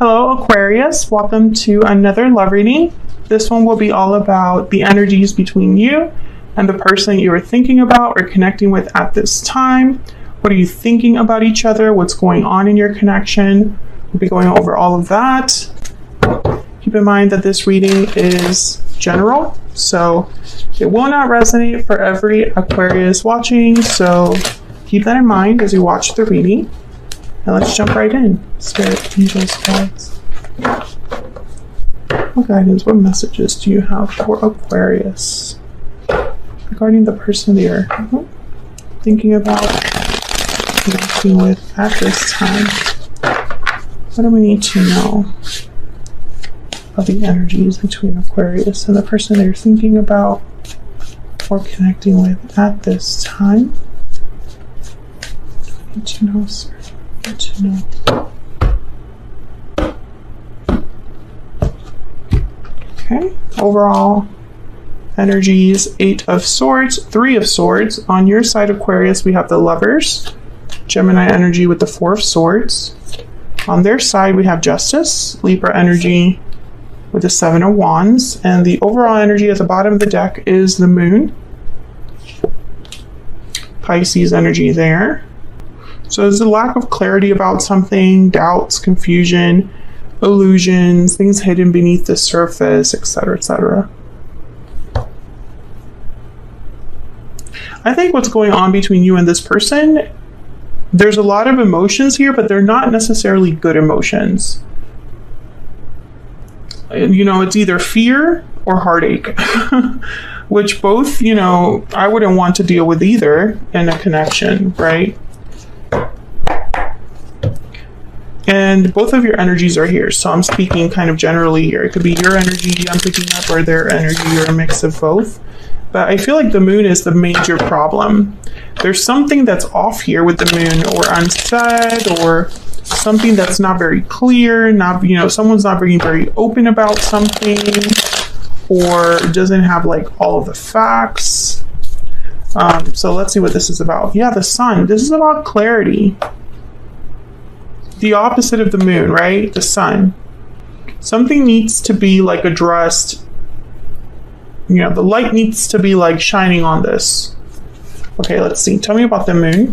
Hello, Aquarius. Welcome to another love reading. This one will be all about the energies between you and the person you are thinking about or connecting with at this time. What are you thinking about each other? What's going on in your connection? We'll be going over all of that. Keep in mind that this reading is general, so it will not resonate for every Aquarius watching. So keep that in mind as you watch the reading. And let's jump right in. Spirit, angels, guides. What guidance, what messages do you have for Aquarius regarding the person they're thinking about connecting with at this time? What do we need to know of the energies between Aquarius and the person they're thinking about or connecting with at this time? What do we need to know, sir? To know. Okay, overall energies: 8 of Swords, 3 of Swords. On your side, Aquarius, we have the Lovers, Gemini energy with the 4 of Swords. On their side, we have Justice, Libra energy with the 7 of Wands, and the overall energy at the bottom of the deck is the Moon, Pisces energy there. So there's a lack of clarity about something, doubts, confusion, illusions, things hidden beneath the surface, etc., etc. I think what's going on between you and this person, there's a lot of emotions here, but they're not necessarily good emotions. You know, it's either fear or heartache, which both, you know, I wouldn't want to deal with either in a connection, right? And both of your energies are here, so I'm speaking kind of generally here. It could be your energy I'm picking up or their energy or a mix of both. But I feel like the Moon is the major problem. There's something that's off here with the Moon, or unsaid, or something that's not very clear, not, you know, someone's not being very open about something, or doesn't have like all of the facts. So let's see what this is about. Yeah, the Sun. This is about clarity. The opposite of the Moon, right? The Sun. Something needs to be like addressed. You know, the light needs to be like shining on this. Okay, let's see. Tell me about the Moon.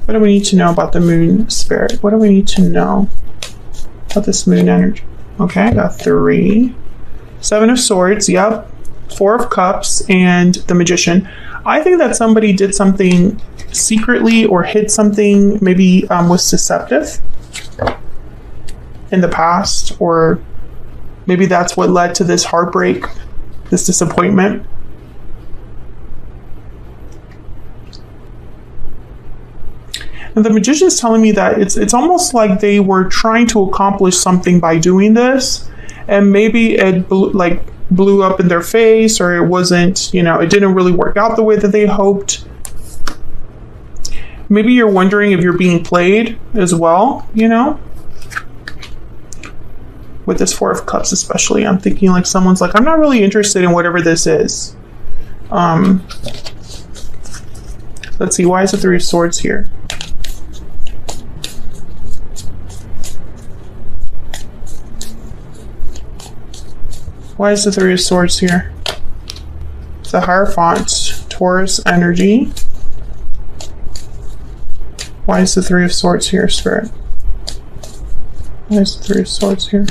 What do we need to know about the Moon, Spirit? What do we need to know about this Moon energy? Okay, I got 3. 7 of Swords, yep. 4 of Cups, and the Magician. I think that somebody did something secretly or hid something, maybe was deceptive in the past, or maybe that's what led to this heartbreak, this disappointment. And the Magician is telling me that it's almost like they were trying to accomplish something by doing this, and maybe it blew up in their face, or it wasn't, you know, it didn't really work out the way that they hoped. Maybe you're wondering if you're being played as well, you know? With this 4 of Cups especially, I'm thinking like someone's like, I'm not really interested in whatever this is. Let's see, why is the 3 of Swords here? Why is the 3 of Swords here? The Hierophant, Taurus energy. Why is the 3 of Swords here, Spirit? Why is the 3 of Swords here?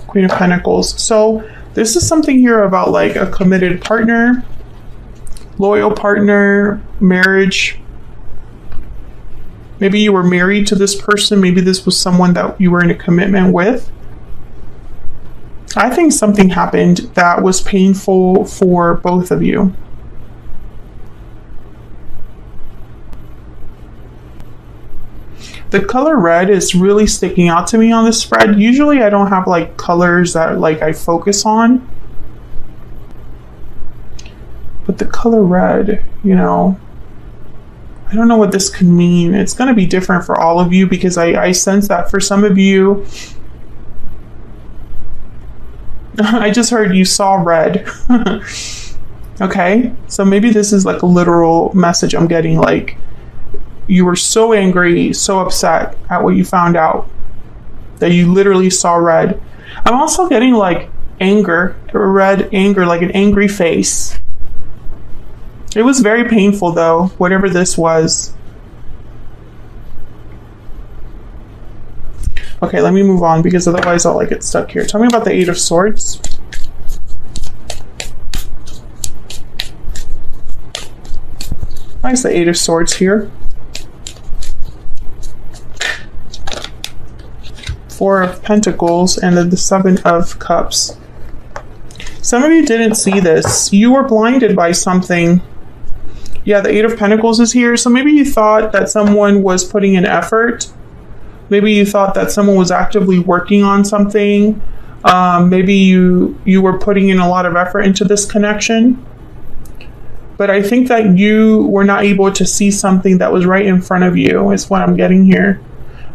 Queen of Pentacles. So this is something here about like a committed partner, loyal partner, marriage. Maybe you were married to this person. Maybe this was someone that you were in a commitment with. I think something happened that was painful for both of you. The color red is really sticking out to me on this spread. Usually I don't have like colors that like I focus on. But the color red, you know, I don't know what this could mean. It's going to be different for all of you, because I sense that for some of you, I just heard you saw red. Okay, so maybe this is like a literal message I'm getting, like you were so angry, so upset at what you found out that you literally saw red. I'm also getting like anger, red anger, like an angry face. It was very painful though, whatever this was. Okay, let me move on because otherwise I'll like get stuck here. Tell me about the Eight of Swords. Why is the Eight of Swords here? Four of Pentacles and then the Seven of Cups. Some of you didn't see this. You were blinded by something. Yeah, the Eight of Pentacles is here. So maybe you thought that someone was putting in effort. Maybe you thought that someone was actively working on something. Maybe you were putting in a lot of effort into this connection. But I think that you were not able to see something that was right in front of you, is what I'm getting here.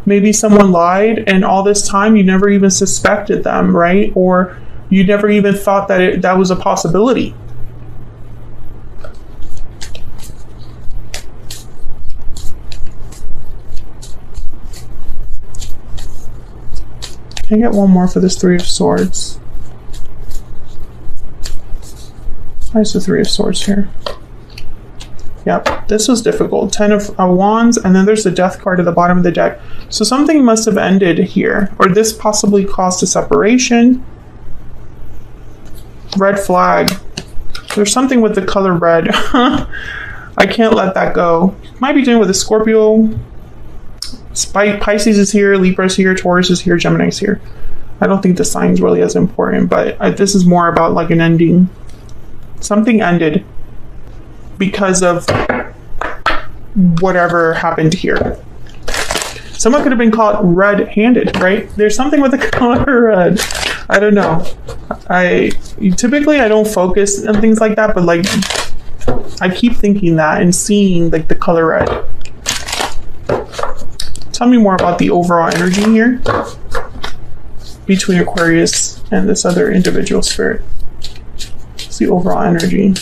Maybe someone lied, and all this time you never even suspected them, right? Or you never even thought that that was a possibility. Can I get one more for this Three of Swords? Why is the Three of Swords here? Yep, this was difficult. 10 of Wands, and then there's the Death card at the bottom of the deck. So something must have ended here, or this possibly caused a separation. Red flag. There's something with the color red. I can't let that go. Might be dealing with a Scorpio. Pisces is here, Libra is here, Taurus is here, Gemini is here. I don't think the sign's really as important, but this is more about like an ending. Something ended because of whatever happened here. Someone could have been caught red-handed, right? There's something with the color red. I don't know. Typically I don't focus on things like that, but like I keep thinking that and seeing like the color red. Tell me more about the overall energy here between Aquarius and this other individual spirit. What's the overall energy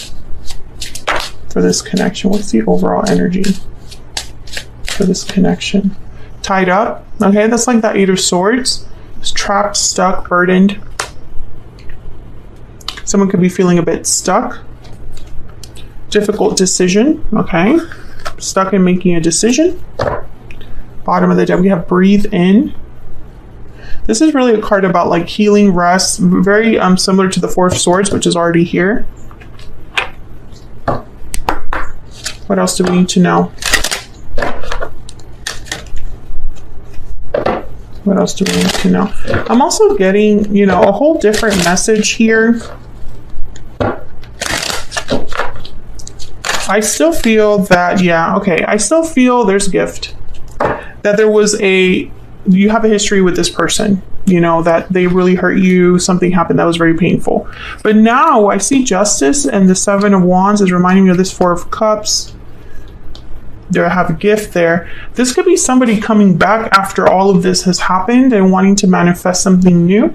for this connection? What's the overall energy for this connection? Tied up. Okay, that's like that Eight of Swords. It's trapped, stuck, burdened. Someone could be feeling a bit stuck. Difficult decision. Okay. Stuck in making a decision. Bottom of the deck, we have breathe in. This is really a card about like healing, rest, very similar to the Four of Swords, which is already here. What else do we need to know? What else do we need to know? I'm also getting, you know, a whole different message here. I still feel that, yeah, okay. I still feel there's gift. That there was you have a history with this person, you know, that they really hurt you, something happened that was very painful. But now I see justice, and the Seven of Wands is reminding me of this Four of Cups. There I have a gift there. This could be somebody coming back after all of this has happened and wanting to manifest something new,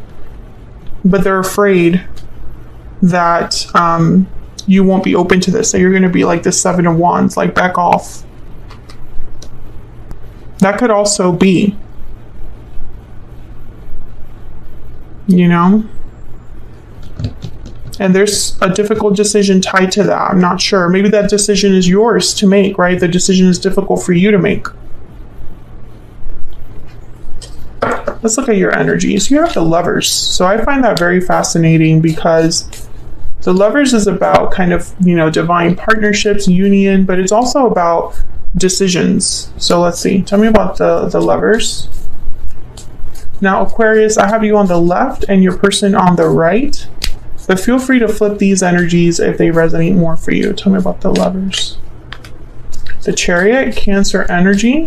but they're afraid that you won't be open to this, that you're going to be like the Seven of Wands, like back off. That could also be, you know, and there's a difficult decision tied to that. I'm not sure. Maybe that decision is yours to make, right? The decision is difficult for you to make. Let's look at your energies. You have the Lovers. So I find that very fascinating because the Lovers is about kind of, you know, divine partnerships, union, but it's also about decisions. So let's see. Tell me about the Lovers. Now, Aquarius, I have you on the left and your person on the right. But feel free to flip these energies if they resonate more for you. Tell me about the Lovers. The Chariot, Cancer energy.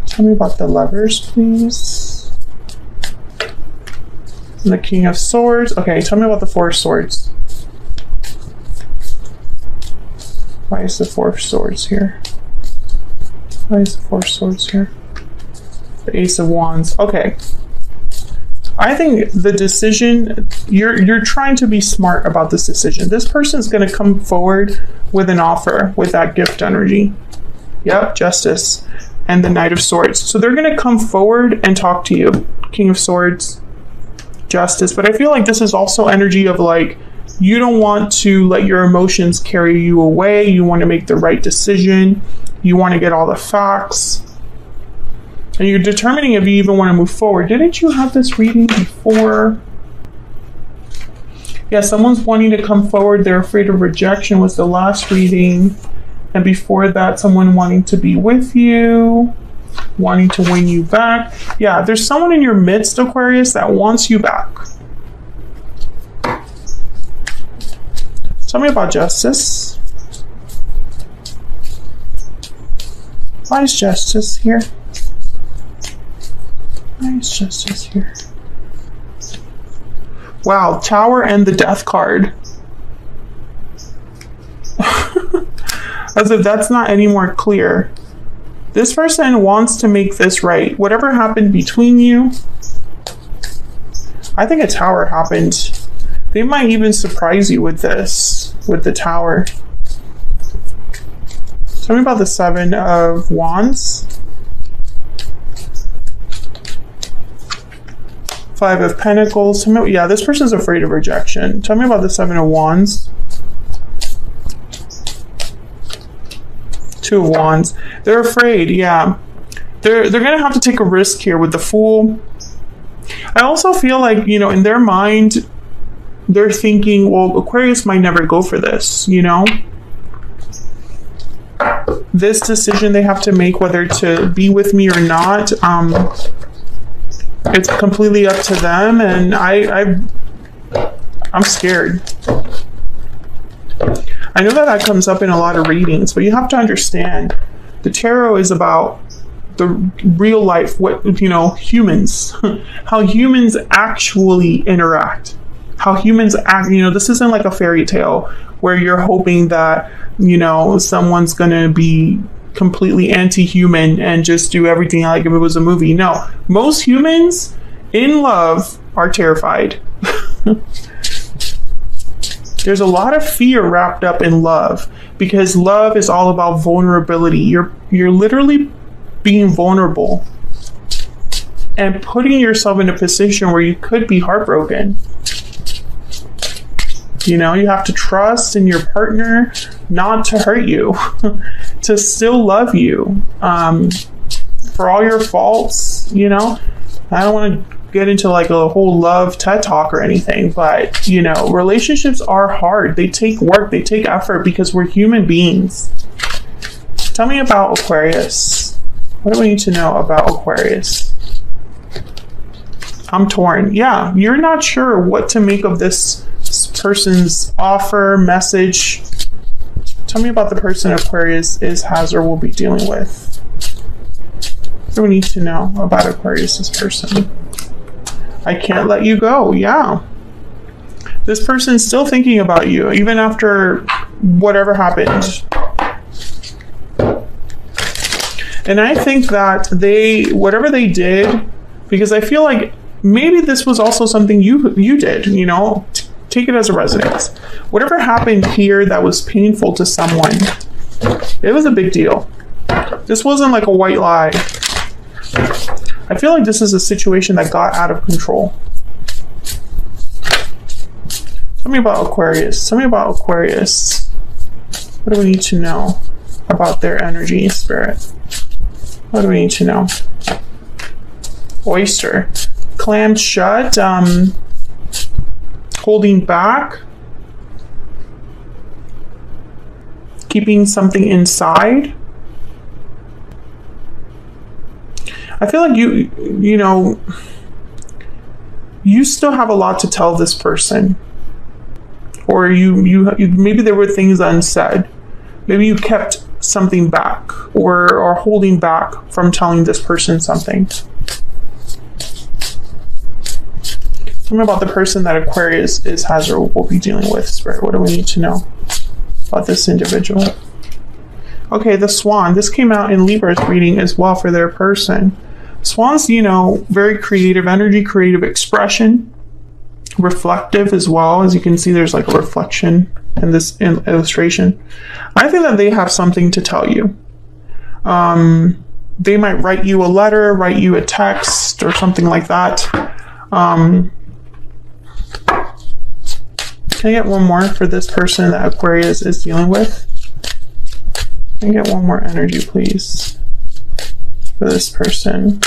Tell me about the Lovers, please. And the King of Swords. Okay, tell me about the Four of Swords. Why is the Four of Swords here? Why is the Four of Swords here? The Ace of Wands. Okay. I think the decision, you're trying to be smart about this decision. This person is going to come forward with an offer with that gift energy. Yep, Justice. And the Knight of Swords. So they're going to come forward and talk to you. King of Swords, Justice. But I feel like this is also energy of like, you don't want to let your emotions carry you away. You want to make the right decision. You want to get all the facts. And you're determining if you even want to move forward. Didn't you have this reading before? Yeah, someone's wanting to come forward. They're afraid of rejection was the last reading. And before that, someone wanting to be with you, wanting to win you back. Yeah, there's someone in your midst, Aquarius, that wants you back. Tell me about Justice. Why is Justice here? Why is Justice here? Wow, Tower and the Death card. As if that's not any more clear. This person wants to make this right. Whatever happened between you, I think a Tower happened. They might even surprise you with this, with the Tower. Tell me about the Seven of Wands. Five of Pentacles. Tell me, yeah, this person's afraid of rejection. Tell me about the Seven of Wands. Two of Wands. They're afraid, yeah. They're gonna have to take a risk here with the Fool. I also feel like, you know, in their mind, they're thinking, well, Aquarius might never go for this, you know? This decision they have to make, whether to be with me or not, it's completely up to them, and I'm scared. I know that comes up in a lot of readings, but you have to understand, the tarot is about the real life, what, you know, humans, how humans actually interact, how humans act. You know, this isn't like a fairy tale where you're hoping that, you know, someone's gonna be completely anti-human and just do everything like if it was a movie. No, most humans in love are terrified. There's a lot of fear wrapped up in love, because love is all about vulnerability. You're literally being vulnerable and putting yourself in a position where you could be heartbroken. You know, you have to trust in your partner not to hurt you, to still love you, for all your faults. You know, I don't want to get into like a whole love TED talk or anything, but you know, relationships are hard. They take work, they take effort, because we're human beings. Tell me about Aquarius. What do we need to know about Aquarius? I'm torn. Yeah, you're not sure what to make of this person's offer, message. Tell me about the person Aquarius has or will be dealing with. What do we need to know about Aquarius's person? I can't let you go. Yeah. This person's still thinking about you, even after whatever happened. And I think that whatever they did, because I feel like maybe this was also something you did, you know, take it as a resonance. Whatever happened here that was painful to someone, it was a big deal. This wasn't like a white lie. I feel like this is a situation that got out of control. Tell me about Aquarius. Tell me about Aquarius. What do we need to know about their energy, spirit? What do we need to know? Oyster. Clammed shut. Holding back. Keeping something inside. I feel like you know, you still have a lot to tell this person, or you maybe there were things unsaid. Maybe you kept something back, or holding back from telling this person something. Tell me about the person that Aquarius has or will be dealing with, Spirit. What do we need to know about this individual? Okay, the Swan. This came out in Libra's reading as well for their person. Swans, you know, very creative energy, creative expression, reflective as well. As you can see, there's like a reflection in this illustration. I think that they have something to tell you. They might write you a letter, write you a text, or something like that. Can I get one more for this person that Aquarius is dealing with? Can I get one more energy, please, for this person?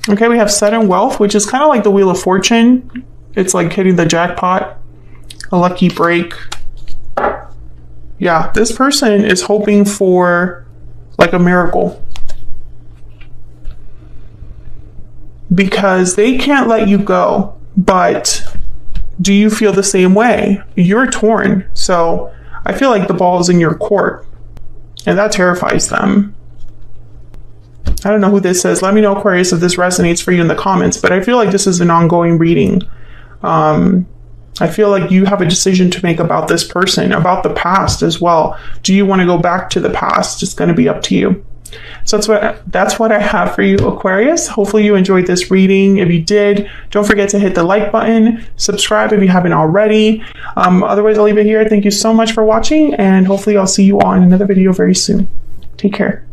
Okay, we have sudden wealth, which is kind of like the Wheel of Fortune. It's like hitting the jackpot, a lucky break. Yeah, this person is hoping for like a miracle, because they can't let you go. But do you feel the same way? You're torn. So I feel like the ball is in your court, and that terrifies them. I don't know who this is. Let me know, Aquarius, if this resonates for you in the comments, but I feel like this is an ongoing reading. I feel like you have a decision to make about this person, about the past as well. Do you want to go back to the past? It's going to be up to you. So that's what I have for you, Aquarius. Hopefully you enjoyed this reading. If you did, don't forget to hit the like button, subscribe if you haven't already. Otherwise, I'll leave it here. Thank you so much for watching, and hopefully I'll see you all in another video very soon. Take care.